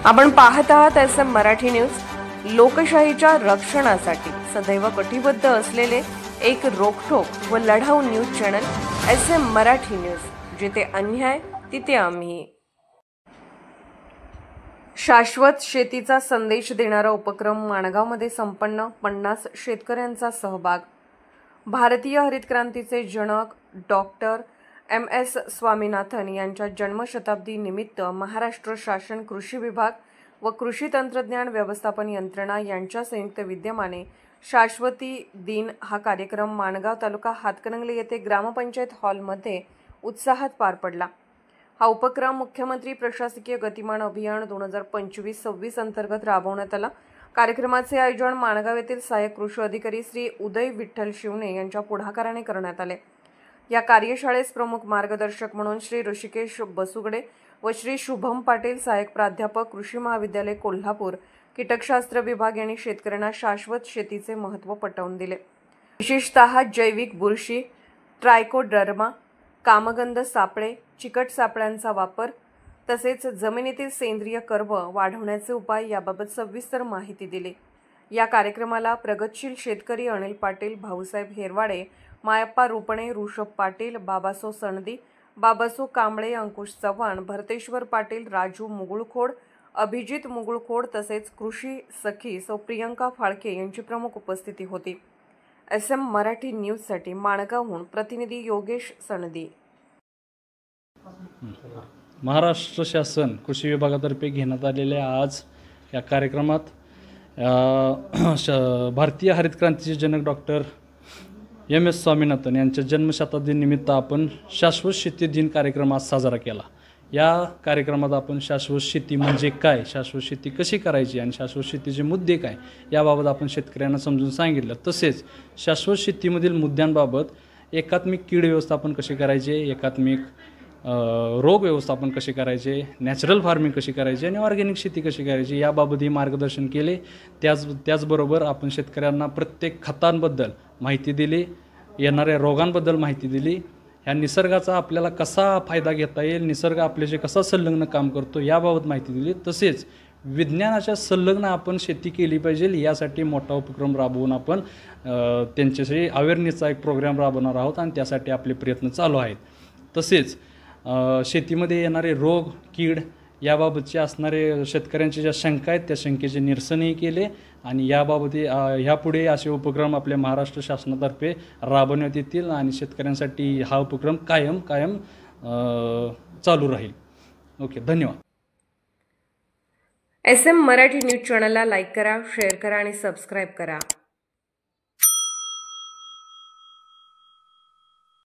आपण पाहत आहात SM मराठी न्यूज। लोकशाहीच्या रक्षणासाठी सदैव कटिबद्ध असलेले एक रोखठोक व लढाऊ news channel SM Marathi news, जिथे अन्याय तिथे आम्ही। शाश्वत शेतीचा संदेश देणारा उपक्रम माणगावमध्ये संपन्न, 50 शेतकऱ्यांचा सहभाग। भारतीय हरित क्रांतीचे जनक डॉक्टर MS स्वामीनाथन यांच्या जन्मशताब्दी निमित्त महाराष्ट्र शासन कृषी विभाग व कृषी तंत्रज्ञान व्यवस्थापन यंत्रणा यांच्या संयुक्त विद्यमाने शाश्वती दिन हा कार्यक्रम माणगाव तालुका हातकणंगले येथे ग्रामपंचायत हॉलमध्ये उत्साहात पार पडला। हा उपक्रम मुख्यमंत्री प्रशासकीय गतिमान अभियान 2025-26 अंतर्गत राबवण्यात आला। कार्यक्रमाचे आयोजन माणगाव येथील सहाय्यक कृषी अधिकारी श्री उदय विठ्ठल शिवणे यांच्या पुढाकाराने करण्यात आले। या कार्यशाळेस प्रमुख मार्गदर्शक म्हणून श्री ऋषिकेश बसुगडे व श्री शुभम पाटील, सहाय्यक प्राध्यापक कृषी महाविद्यालय कोल्हापूर, कीटकशास्त्र विभाग यांनी शेतकऱ्यांना शाश्वत शेतीचे महत्त्व पटवून दिले। विशेषतः जैविक बुरशी, ट्रायकोडर्मा, कामगंध सापळे, चिकट सापळ्यांचा वापर तसेच जमिनीतील सेंद्रिय कर्ब वाढवण्याचे उपाय याबाबत सविस्तर माहिती दिली। या कार्यक्रमाला प्रगतशील शेतकरी अनिल पाटील, भाऊसाहेब हेरवाडे, मायप्पा रुपणे, ऋषभ पाटील, बाबासो सणदी, बाबासो कांबळे, अंकुश चव्हाण, भरतेश्वर पाटील, राजू मुगुळखोड, अभिजित मुगुळखोड तसेच कृषी सखी सौ प्रियंका फाळके यांची प्रमुख उपस्थिती होती। SM मराठी न्यूजसाठी माणगावहून प्रतिनिधी योगेश सणदी। महाराष्ट्र शासन कृषी विभागातर्फे घेण्यात आलेल्या आज या कार्यक्रमात भारतीय हरित क्रांतीचे जनक डॉक्टर MS स्वामीनाथन यांच्या जन्मशताब्दी निमित्त आपण शाश्वत शेती दिन कार्यक्रम आज साजरा केला। या कार्यक्रमात आपण शाश्वत शेती म्हणजे काय, शाश्वत शेती कशी करायची आणि शाश्वत शेतीचे मुद्दे काय याबाबत आपण शेतकऱ्यांना समजून सांगितलं। तसेच शाश्वत शेतीमधील मुद्द्यांबाबत एकात्मिक कीड व्यवस्थापन कसे करायचे, एकात्मिक रोग व्यवस्थापन कसे करायचे, नॅचरल फार्मिंग कशी करायची आणि ऑर्गॅनिक शेती कशी करायची याबाबतही मार्गदर्शन केले। त्याचबरोबर आपण शेतकऱ्यांना प्रत्येक खतांबद्दल माहिती दिली, येणाऱ्या रोगांबद्दल माहिती दिली, ह्या निसर्गाचा आपल्याला कसा फायदा घेता येईल, निसर्ग आपल्याशी कसा संलग्न काम करतो याबाबत माहिती दिली। तसेच विज्ञानाच्या संलग्न आपण शेती केली पाहिजे यासाठी मोठा उपक्रम राबवून आपण त्यांच्याशी अवेअरनेसचा एक प्रोग्राम राबवणार आहोत आणि त्यासाठी आपले प्रयत्न चालू आहेत। तसेच शेतीमध्ये येणारे रोग, कीड याबाबतचे असणारे शेतकऱ्यांच्या ज्या शंका आहेत त्या शंकेचे निरसनही केले आणि याबाबत ह्यापुढे असे उपक्रम आपल्या महाराष्ट्र शासनातर्फे राबवण्यात येतील आणि शेतकऱ्यांसाठी हा उपक्रम कायम चालू राहील। ओके, धन्यवाद। SM मराठी न्यूज चॅनलला लाईक करा, शेअर करा आणि सबस्क्राईब करा।